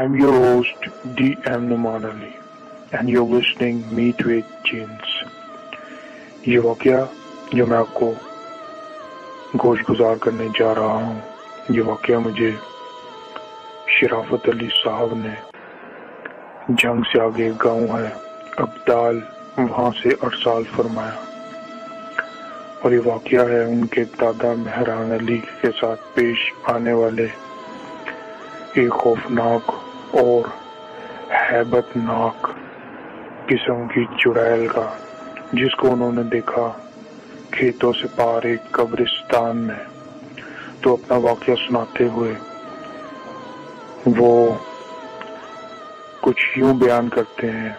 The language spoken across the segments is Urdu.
I'm your host D.M. Numan Ali and you're listening Meet with Jeans. یہ واقعہ جو میں آپ کو گوش گزار کرنے جا رہا ہوں، یہ واقعہ مجھے شرافت علی صاحب نے جنگ سے آگے گاؤں ہے ابدال وہاں سے ارسال فرمایا، اور یہ واقعہ ہے ان کے دادا مہران علی کے ساتھ پیش آنے والے ایک خوفناک اور ہیبت ناک قسم کی چڑیل کا، جس کو انہوں نے دیکھا کھیتوں سے پار ایک قبرستان میں۔ تو اپنا واقعہ سناتے ہوئے وہ کچھ یوں بیان کرتے ہیں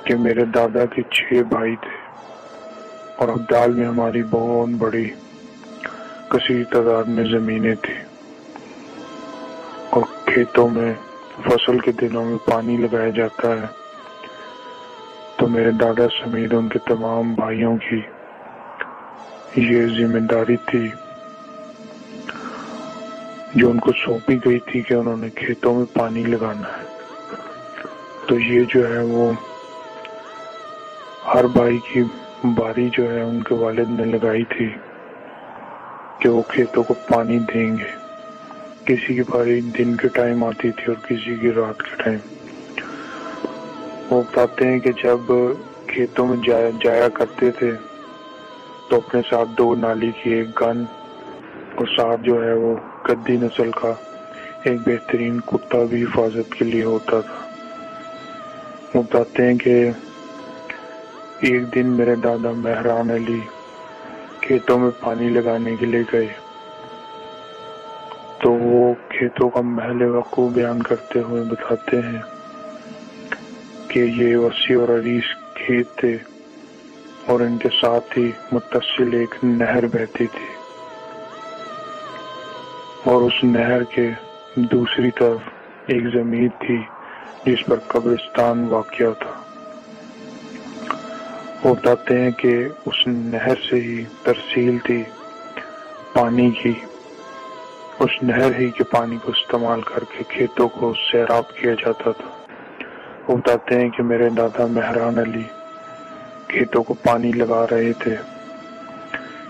کہ میرے دادا کے 6 بھائی تھے اور ابدال میں ہماری بہت بڑی کثیر تعداد میں زمینیں تھیں، اور کھیتوں میں فصل کے دنوں میں پانی لگایا جاتا ہے۔ تو میرے دادا سمیت ان کے تمام بھائیوں کی یہ ذمہ داری تھی جو ان کو سونپی گئی تھی کہ انہوں نے کھیتوں میں پانی لگانا ہے۔ تو یہ جو ہے وہ ہر بھائی کی باری جو ہے ان کے والد نے لگائی تھی کہ وہ کھیتوں کو پانی دیں گے۔ کسی کی باری دن کے ٹائم آتی تھی اور کسی کی رات کے ٹائم۔ وہ بتاتے ہیں کہ جب کھیتوں میں جایا کرتے تھے تو اپنے ساتھ 2 نالی کی ایک گن اور ساتھ جو ہے وہ گدی نسل کا ایک بہترین کتا بھی حفاظت کے لیے ہوتا تھا۔ وہ بتاتے ہیں کہ ایک دن میرے دادا مہران علی کھیتوں میں پانی لگانے کے لیے گئے، تو وہ کھیتوں کا محل وقوع بیان کرتے ہوئے بتاتے ہیں کہ یہ وسیع اور عریض کھیت تھے اور ان کے ساتھ ہی متصل ایک نہر بہتی تھی، اور اس نہر کے دوسری طرف ایک زمین تھی جس پر قبرستان واقع تھا۔ وہ بتاتے ہیں کہ اس نہر سے ہی ترسیل تھی پانی کی، اس نہر ہی کے پانی کو استعمال کر کے کھیتوں کو سیراب کیا جاتا تھا۔ وہ بتاتے ہیں کہ میرے دادا مہران علی کھیتوں کو پانی لگا رہے تھے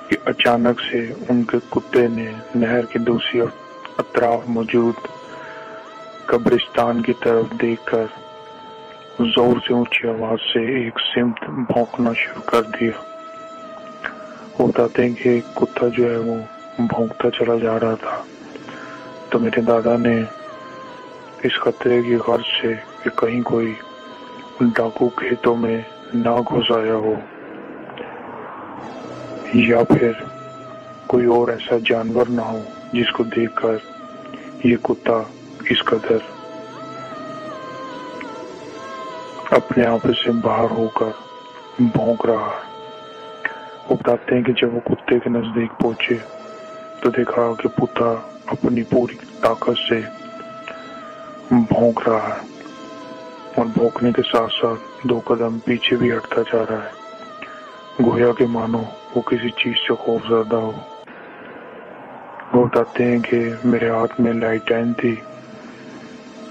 کہ اچانک سے ان کے کتے نے نہر کے دوسری اطراف موجود قبرستان کی طرف دیکھ کر زور سے اونچی آواز سے ایک سمت بھونکنا شروع کر دیا۔ وہ بتاتے ہیں کہ ایک کتا جو ہے وہ بھونکتا چلا جا رہا تھا، تو میرے دادا نے اس خطرے کی غرض سے کہ کہیں کوئی ڈاکو کھیتوں میں نہ گھس آیا ہو یا پھر کوئی اور ایسا جانور نہ ہو جس کو دیکھ کر یہ کتا اس قدر اپنے آپ سے باہر ہو کر بھونک رہا ہے۔ وہ بتاتے ہیں کہ جب وہ کتے کے نزدیک پہنچے تو دیکھا کہ کتا اپنی پوری طاقت سے بھونک رہا ہے اور بھونکنے کے ساتھ ساتھ 2 قدم پیچھے بھی ہٹتا جا رہا ہے، گویا کہ مانو وہ کسی چیز سے خوف زدہ ہو۔ وہ بتاتے ہیں کہ میرے ہاتھ میں لائٹین تھی۔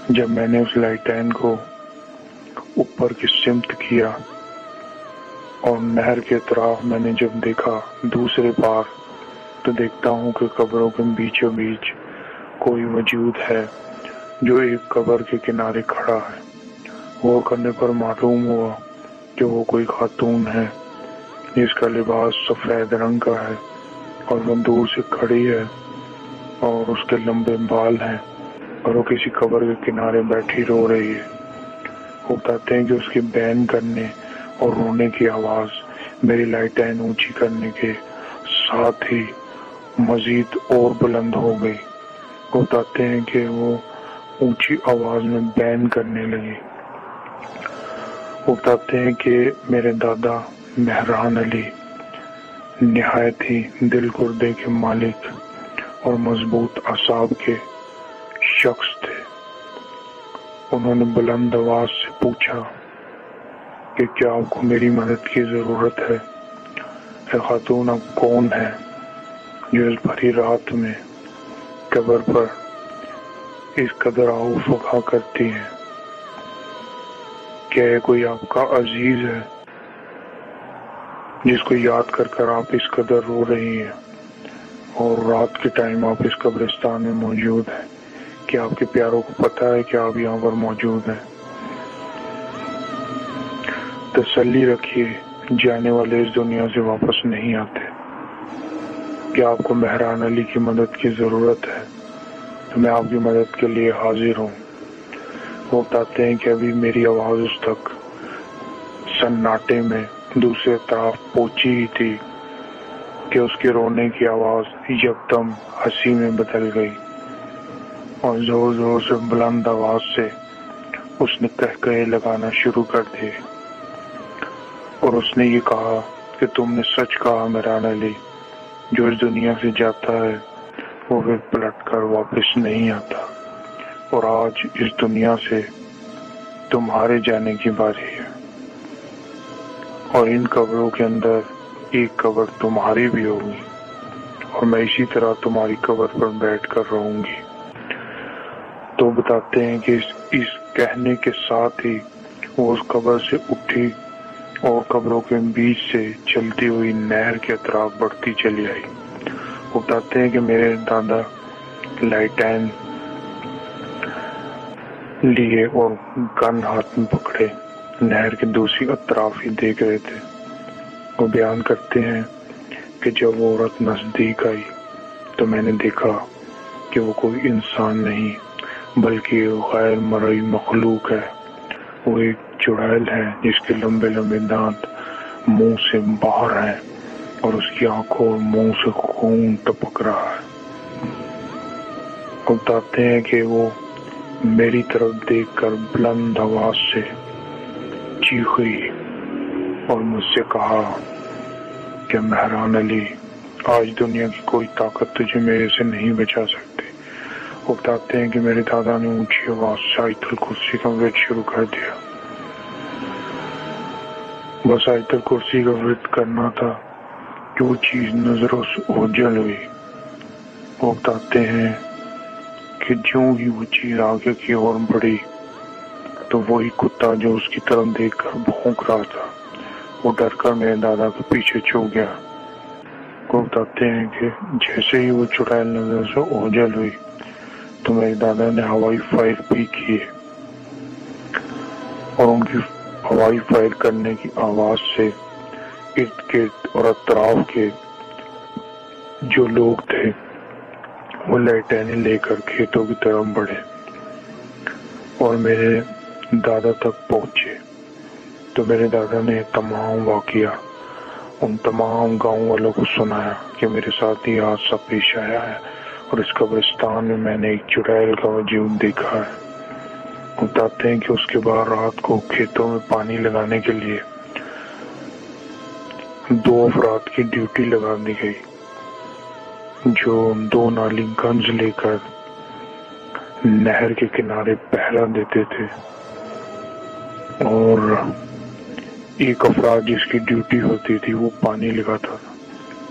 جب میں نے اس لائٹین کو اوپر کی سمت کیا اور نہر کے اطراف میں نے جب دیکھا دوسرے پار، تو دیکھتا ہوں کہ قبروں کے بیچوں بیچ کوئی موجود ہے جو ایک قبر کے کنارے کھڑا ہے۔ غور کرنے پر معلوم ہوا کہ وہ کوئی خاتون ہے جس کا لباس سفید رنگ کا ہے اور وہ دور سے کھڑی ہے اور اس کے لمبے بال ہیں اور وہ کسی قبر کے کنارے بیٹھی رو رہی ہے۔ وہ بتاتے ہیں کہ اس کے بین کرنے اور رونے کی آواز میری لائٹین اونچی کرنے کے ساتھ ہی مزید اور بلند ہو گئی۔ وہ بتاتے ہیں کہ وہ اونچی آواز میں بین کرنے لگی۔ وہ بتاتے ہیں کہ میرے دادا مہران علی نہایت ہی دل گردے کے مالک اور مضبوط اعصاب کے شخص تھے۔ انہوں نے بلند آواز سے پوچھا کہ کیا آپ کو میری مدد کی ضرورت ہے؟ اے خاتون، آپ کون ہیں جو اس بھری رات میں قبر پر اس قدر آؤ فغا کرتی ہیں؟ کیا یہ کوئی آپ کا عزیز ہے جس کو یاد کر کر آپ اس قدر رو رہی ہیں، اور رات کے ٹائم آپ اس قبرستان میں موجود ہیں؟ کیا آپ کے پیاروں کو پتہ ہے کہ آپ یہاں پر موجود ہیں؟ تسلی رکھیے، جانے والے اس دنیا سے واپس نہیں آتے۔ کیا آپ کو مہران علی کی مدد کی ضرورت ہے تو میں آپ کی مدد کے لیے حاضر ہوں۔ وہ بتاتے ہیں کہ ابھی میری آواز اس تک سناٹے میں دوسرے طرف پہنچی ہی تھی کہ اس کے رونے کی آواز یکدم ہنسی میں بدل گئی، اور زور زور سے بلند آواز سے اس نے قہقہے لگانا شروع کر دیے، اور اس نے یہ کہا کہ تم نے سچ کہا مہران علی، جو اس دنیا سے جاتا ہے وہ پھر پلٹ کر واپس نہیں آتا، اور آج اس دنیا سے تمہارے جانے کی باری ہے، اور ان قبروں کے اندر ایک قبر تمہاری بھی ہوگی، اور میں اسی طرح تمہاری قبر پر بیٹھ کر رہوں گی۔ تو بتاتے ہیں کہ اس کہنے کے ساتھ ہی وہ اس قبر سے اٹھی اور قبروں کے بیچ سے چلتی ہوئی نہر کے اطراف بڑھتی چلی آئی۔ وہ بتاتے ہیں کہ میرے دادا لائٹین لیے اور گن ہاتھ میں پکڑے نہر کے دوسری اطراف ہی دیکھ رہے تھے۔ وہ بیان کرتے ہیں کہ جب وہ عورت نزدیک آئی تو میں نے دیکھا کہ وہ کوئی انسان نہیں بلکہ غیر مرئی مخلوق ہے۔ وہ ایک چڑیل ہے جس کے لمبے لمبے دانت منہ سے باہر ہیں، اور اس کی آنکھوں اور منہ سے خون ٹپک رہا ہے۔ وہ بتاتے ہیں کہ وہ میری طرف دیکھ کر بلند آواز سے چیخی اور مجھ سے کہا کہ مہران علی، آج دنیا کی کوئی طاقت تجھے میرے سے نہیں بچا سکتی۔ وہ بتاتے ہیں کہ میرے دادا نے اونچی آواز سے آیت الکرسی کا ورد شروع کر دیا۔ بس آیت الکرسی کا ورد کرنا تھا کہ وہ چیز نظروں سے اوجھل ہوئی۔ وہ بتاتے ہیں کہ جوں ہی وہ چیز آگے کی اور بڑھی تو وہی کتا جو اس کی طرف دیکھ کر بھونک رہا تھا وہ ڈر کر میرے دادا کے پیچھے چھپ گیا۔ وہ بتاتے ہیں کہ جیسے ہی وہ چڑیل نظر سے اوجھل ہوئی تو میرے دادا نے ہوائی فائر بھی کیے، اور ان کی ہوائی فائر کرنے کی آواز سے ارد گرد اور اطراف کے جو لوگ تھے وہ لائٹینیں لے کر کھیتوں کی طرف بڑھے اور میرے دادا تک پہنچے۔ تو میرے دادا نے تمام واقعہ ان تمام گاؤں والوں کو سنایا کہ میرے ساتھ یہ حادثہ پیش آیا ہے، اور اس قبرستان میں میں نے ایک چڑیل کا وجود دیکھا ہے۔ بتاتے ہیں کہ اس کے بعد رات کو کھیتوں میں پانی لگانے کے لیے 2 افراد کی ڈیوٹی لگا دی گئی جو 2 نالی گنز لے کر نہر کے کنارے پہرا دیتے تھے، اور ایک افراد جس کی ڈیوٹی ہوتی تھی وہ پانی لگاتا تھا۔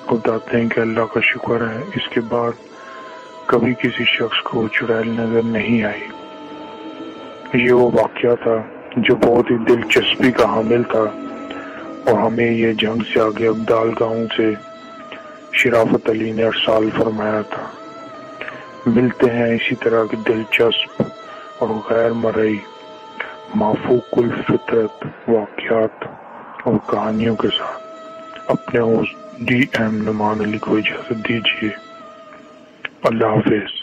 بتاتے ہیں کہ اللہ کا شکر ہے اس کے بعد کبھی کسی شخص کو چڑیل نظر نہیں آئی۔ یہ وہ واقعہ تھا جو بہت ہی دلچسپی کا حامل تھا، اور ہمیں یہ جنگ سے آگے ابدال گاؤں سے شرافت علی نے ارسال فرمایا تھا۔ ملتے ہیں اسی طرح کے دلچسپ اور غیر مرئی مافوق الفطرت واقعات اور کہانیوں کے ساتھ۔ اپنے ہوسٹ DM نعمان علی کو اجازت دیجیے۔ اللہ حافظ۔